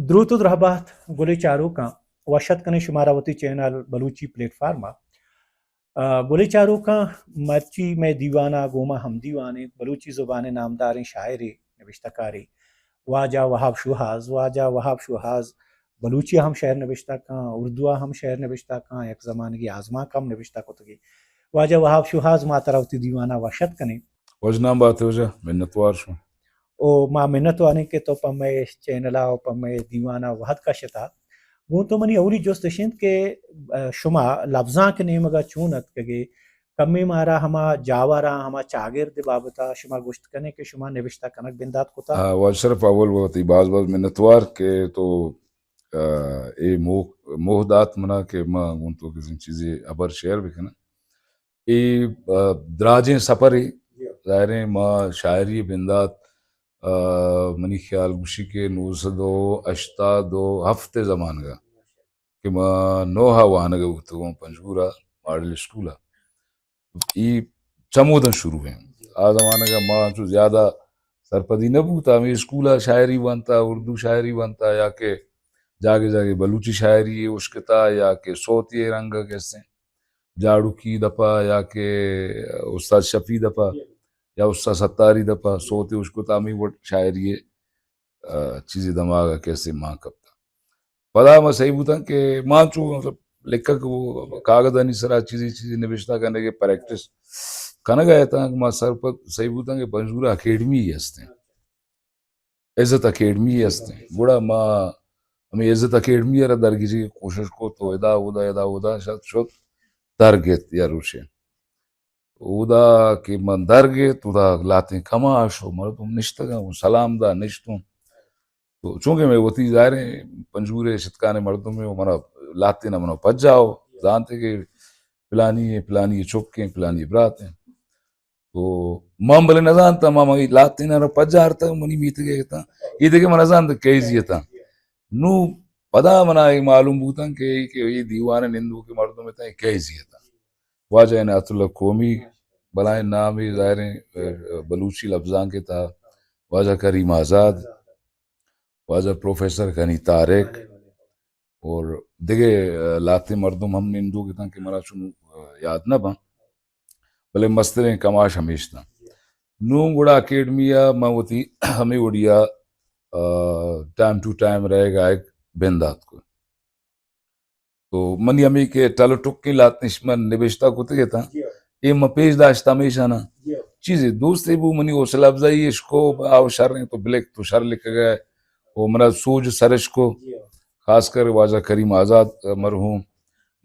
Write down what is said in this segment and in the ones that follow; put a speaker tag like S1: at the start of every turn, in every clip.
S1: درود و رحبات گلی چاروں کا وشت کنے شماراوتی چینل بلوچی پلیٹ فارما گلی چاروں کا مرچی میں دیوانہ گوما ہم دیوانے بلوچی زبان نامدار شاعری نوشتہ کاری واجہ وہاب شوہاز بلوچی ہم شعر نوشتہ کاں اردو ہم شعر نوشتہ کاں یک زمانگی آزما کم نوشتہ کتگی واجہ وہاب شوہاز ماتراوتی دیوانہ وشت کنے
S2: وجنام بات وجہ منتوار شو
S1: او ما منت وانے کے تو پمے چینلا او پمے دیوانہ وحد کا شتا وہ تو منی اولی جوستشند کے شما لفظاں کے نیمگا چونت کگے کمی مارا ہما جاوارا ہما چاگرد بابتا شما گوشت کنے کہ شما نوشتہ کنک بندات کتا
S2: وشرف اول وقتی بعض منتوار کے تو اے موہدات منا کہ ما گونتو کسی چیزیں ابر شعر بکنا اے دراجیں سفری ظاہریں ما شاعری بندات منی خیال گوشی کے 982 ہفتے زمان گا کہ ما نوہا وانگا گفتگوں پنجگورا ماڈل اسکولا ای چمودن شروع ہیں آ زمانہ کا ما جو زیادہ سرپدی نہ بوتا میں اسکولا شاعری بنتا اردو شاعری بنتا یا کہ جاگے جاگے بلوچی شاعری اشکتا یا کہ صوتی رنگ کیسے جاڑو کی دپا یا کہ استاد شفیع دپا یا استاد ستاری دپا صوتی اشکتا میں وہ شاعری چیزی دماغا کیسے ماں کبتا پدا میں صحیح بوتا کہ ماں چو مطلب لکھا کہ وہ کاغذانی سرا چیزی نوشتہ کرنے کے پریکٹس کنا گیا تھا کہ ماں سر پر صحیح بوتا کہ پنجورا اکیڈمی ہی ہستے ہیں عزت اکیڈمی ہی ہستے ہیں بڑا ماں ہمیں عزت اکیڈمی ہے درگی جی کوشش کو تو ادا شد درگت یا روشے ادا کہ من درگت ادا لاتے کما آشو مردم نشتگا سلام دا نشتوں تو چونکہ میں وہ تی ظاہر ہیں پنجورے شتکانے مردوں میں وہ منا لاتے نہ منو پج جاؤ جانتے کہ پلانی چکیں پلانی برات ہیں تو ماں بلے نہ جانتا ماں مگی لاتے نہ پج جارتا منی میت گئے تھا یہ دیکھے منہ جانتا کیزی تھا نو پدا منا ایک معلوم بوتا کہ یہ دیوان نندو کے مردوں میں تھا کیزی تھا واجہ عنایت اللہ قومی بلائیں نام ہی ظاہر ہیں بلوچی لفظان کے تھا واجہ کریم آزاد واجہ پروفیسر غنی طارق اور دیگے لاتے مردم ہم نندو کے تھا کہ مرا چنو یاد نہ با بلے مستریں کماش ہمیش تھا نو گوڑا اکیڈمیا موتی ہمیں اڑیا ٹائم ٹو ٹائم رہے گا ایک بندات کو تو منی ہمیں کہ ٹلو ٹکی لات نشمن نبشتہ کو تھے تھا یہ مپیش داشتا ہمیشہ نا چیزیں دوستے بو منی حوصلہ افزائی اس کو آو شر ہیں تو بلک تو شر لکھ گئے وہ منا سوج سرش کو خاص کر واجہ کریم آزاد مرحوم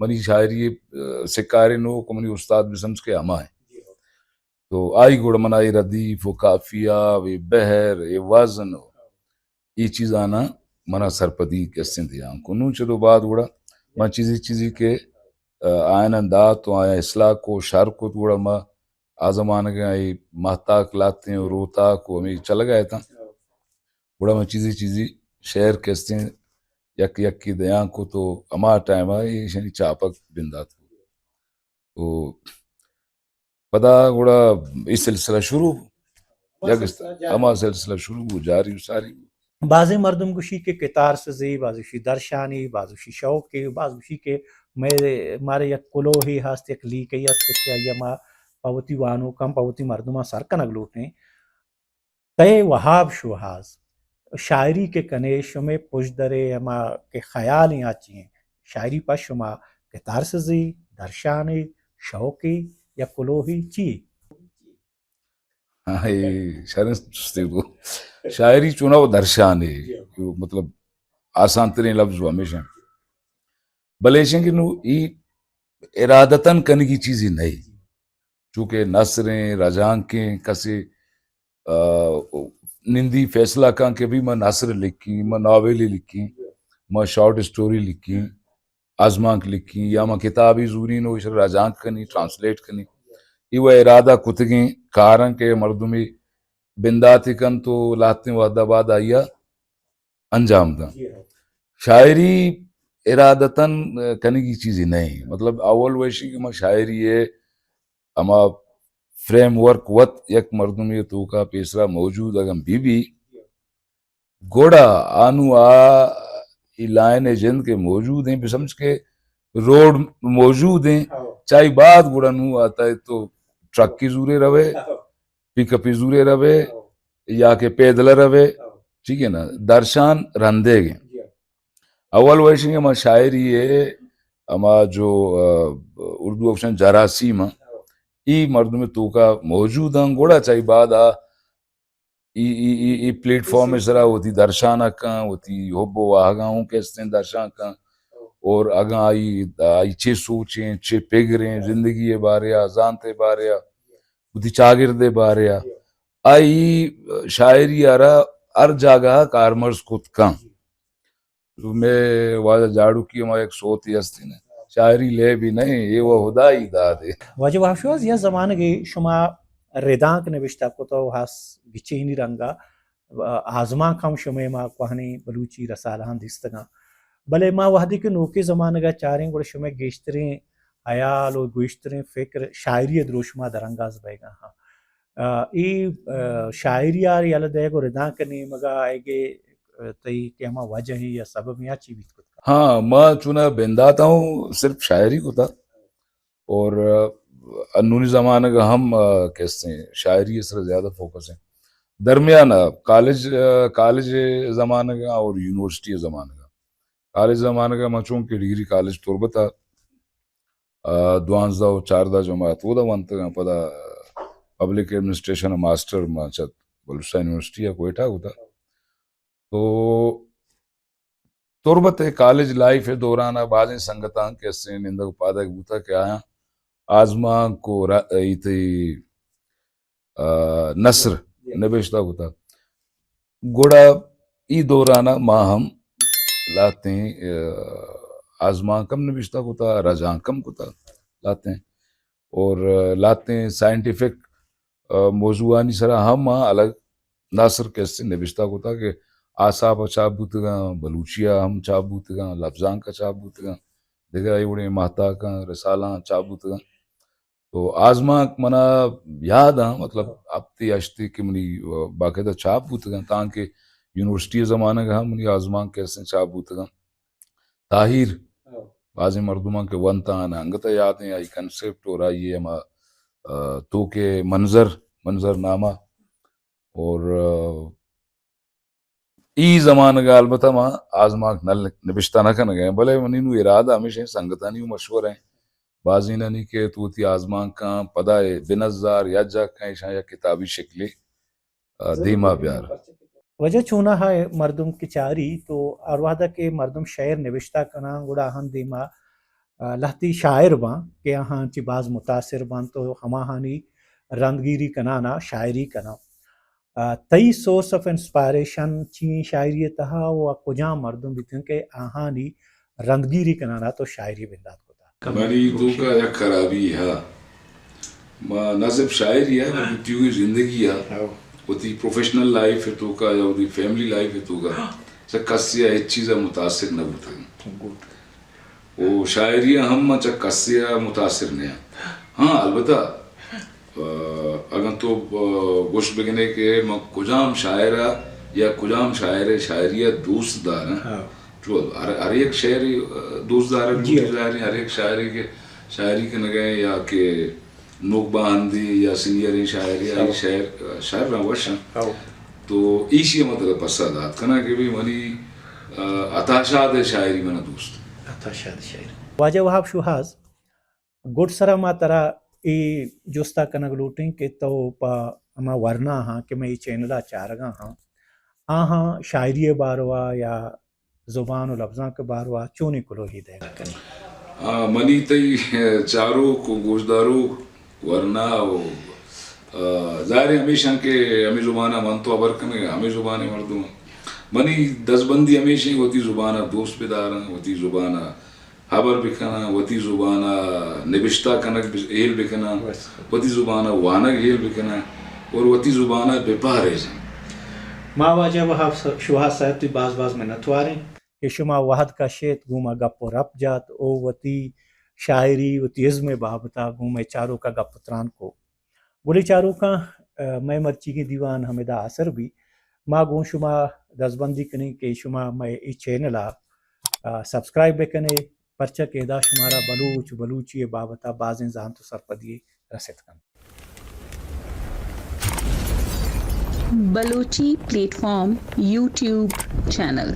S2: منی شاعری سکارے نو کو منی استاد بسمس کے ہما ہے تو آئی گوڑ منائی ردیف و کافیہ و بہر و وزن یہ چیز آنا منا سرپدی کیسے دیا کنو چلو بعد گوڑا ماں چیزی کے آئین انداز تو آیا اصلاح کو شار کو توڑا ماں آزمان گئے محتاق لاتے ہیں روتا کو ہمیں چل گئے تھا بڑا میں چیزی شعر کیسے یک کی دیاں کو تو اما ٹائم آئی شنی چاپک بندات کو تو پدا گوڑا اس سلسلہ شروع اما سلسلہ شروع جاری ساری
S1: بعض مردم گوشی کے کتار سزی بعضوشی درشانی بعضوشی شوقی بعضوشی کے مارے یک کلوہی ہست یک لیکی ہست کہ ما پوتی وانو کم پوتی مردمہ سر کنگ لوٹیں تے وہاب شوہاز شاعری کے کنے شمے پشدرے اما کے خیال ہیں آچی ہیں شاعری پر شما کتار سزی درشانی شوقی یا کلوہی چی
S2: شاعری چونا وہ درشان ہے مطلب آسان ترین لفظ ہوا ہمیشہ بلیشن کہ نو ای ارادتاً کرنے کی چیزی نہیں چونکہ نثریں رجانکیں کسی نندی فیصلہ کان کہ بھی میں نثر لکھی میں ناولی لکھی میں شارٹ سٹوری لکھی آزمانک لکھی یا میں کتابی زوری نو اس رجانک کنی ٹرانسلیٹ کنی یہ وہ ارادہ کتگیں کارن کے مردمی بنداتی کن تو لاتے وعدہ بعد آئیا انجام دا شاعری ارادتاً کرنے کی چیزی نہیں مطلب اول ویشی کہ میں شاعری ہے اما فریم ورک وط یک مردمی تو کا پیسرا موجود اگم بی گوڑا آنو یہ لائن جند کے موجود ہیں سمجھ کے روڈ موجود ہیں چاہے بعد گڑن ہوں آتا ہے تو ٹرک کی زورے روے پک اپ زورے روے یا کہ پیدل روے ٹھیک ہے نا درشان رندے گے اول ویشن ہما شاعری ہے ہما جو اردو آپشن جراثیم ای مرد میں تو کا موجود ہیں گوڑا چاہیے بعد ای پلیٹ فارم سرا ہوتی درشان کاں ہوتی ہوبو آگاہوں کیستے ہیں درشان کاں اور اگاں آئی چھ سوچیں چھ پگریں زندگی باریا زانتے باریا ہوتی چاگردے باریا آئی شاعری آرہ ہر جاگہ کارمرز خود کاں میں واجہ جاڑو کی ہمارا ایک سوتی ہستی نا شاعری لے بھی نہیں یہ وہ خدائی داد ہے
S1: واجہ وحشوز یا زمانہ گی شما ردانک نوشتہ کو تو ہاس گچینی رنگا آزما کم شما ما کوہنی بلوچی رسالہان دیستگاں بلے ما وحدی کے نوکے زمانہ گا چاریں گوڑے شما گیشتریں حیال و گوشتریں فکر شاعری دروشما درنگاز بے گا ہاں ای شاعری آر یال دے گو ردانک نہیں مگا آئے گے تی کہ ہما وجہ ہی یا سبب یا چی بیت کتا
S2: ہاں میں چنا بنداتا ہوں صرف شاعری کو تھا اور انونی زمانہ کا ہم کہتے ہیں شاعری اس طرح زیادہ فوکس ہیں درمیانہ کالج زمانہ کا اور یونیورسٹی زمانہ کا کالج زمانہ کا میں چونکہ ڈگری کالج تربتا 12 و 14 جماعت وہ دا وانتا پدا پبلک ایڈمنسٹریشن ماسٹر میں چت بلوچستان یونیورسٹی ہے کوئٹہ ہوتا تو تربت کالج لائف دوران بعض سنگتاں کیسے نندگ پادا بوتا کہ آیا آزما کو نصر نبیشتہ ہوتا گوڑا ای دورانہ ماں ہم لاتے ہیں آزما کم نبیشتہ ہوتا رجاں کم ہوتا لاتے ہیں اور لاتے ہیں سائنٹیفک موضوعانی سرا ہم الگ ناصر کیسے نبیشتہ ہوتا کہ آساب چاپ بوتگاں بلوچیا ہم چاپ بوتگاں لفظاں کا چاپ بوتگاں دیکھا ایوڑے مہتا کا رسالاں چاپ بوتگاں تو آزما منا یاد ہاں مطلب ابتی اشتی کہ منی باقاعدہ چاپ بوتگاں تاکہ یونیورسٹی زمانہ کا ہم منی آزما کیسے چاپ بوتگاں طاہر بعض مردماں کے ونتا انگتا یاد ہیں آئی کنسپٹ اور آئی ہما تو کہ منظر نامہ اور ای زمانہ کا البتہ ماں آزماک نل نبشتہ نہ کن گئے بلے منینو ارادہ ہمیشہ سنگتانی مشہور ہیں بعضی ننی کہ تو تی آزماک کا پدائے بنظار یا جا کہیں یا کتابی شکلی دیما بیار
S1: وجہ چونا ہے مردم کی چاری تو اروادہ کے مردم شعر نوشتہ کنا گوڑا ہن دیما لہتی شاعر باں کہ ہاں چی باز متاثر باں تو ہما ہانی رندگیری کنانا شاعری کنا تئی سورس آف انسپائریشن چی شاعری تہا و کجا مردم بیتن کہ آہانی رندگیری کنانا تو شاعری بندات کو
S2: منی تو کا یک خرابی ہے نہ صرف شاعری ہے بلکہ زندگی ہے ہوتی پروفیشنل لائف ہے تو کا یا ہوتی فیملی لائف ہے تو کا چکسیا ایک چیزا متاثر نہ ہوتا وہ شاعریاں ہم چکسیا متاثر نہیں ہاں البتہ اگر تو گوش بگنے کے کجام شاعرہ یا کجام شاعر شاعریہ دوست دار ہیں جو ہر ایک شاعری دوست دار ہے ہر ایک شاعری کے نگئے یا کہ نوکبہ ہندی یا سینئر شاعری شاعر نہ وشن تو ایشی مطلب پسادات کنا کہ بھی منی اتاشاد شاعری منا دوست
S1: اتاشاد شاعری واجہ وہاب شوہاز گوڑ سرا ما ترا ای جوستا کنگ لوٹیں کہ تو پا اما ورنا ہاں کہ میں ای چینلہ چارگاں ہاں آہاں شاعری باروا یا زبان و لفظاں کے باروا چونے کلو ہی دے گا کنی
S2: منی تی چارو کو گوشدارو ورنا ظاہر ہمیشہ کہ ہمیں زبانہ من تو عبر کنے ہمیں زبانے مردوں منی 10 بندی ہمیشہ ہوتی زبانہ دوست بدارا ہوتی زبانہ خبر بکنا وتی زبانہ نبشتہ کنک ایل بکنا وتی زبانہ وانک ایل بکنا اور وتی زبانہ بپارے جن
S1: ما واجہ وہاب شوہاز صاحب تی باز منتواریں کہ شما وحد کا شیط گوما گپ و رپ جات او وتی شاعری وتی عزم بابتا گومے چاروں کا گپ تران کو گولی چاروں کا میں مرچی کی دیوان حمیدہ اثر بھی ما گون شما دزبندی کنی کہ شما میں ای چینلا سبسکرائب بکنه پرچه که دا شماره بلوچی بابتا بعض انزان تو سرپدی رسید کن.
S3: Balochi plate form YouTube channel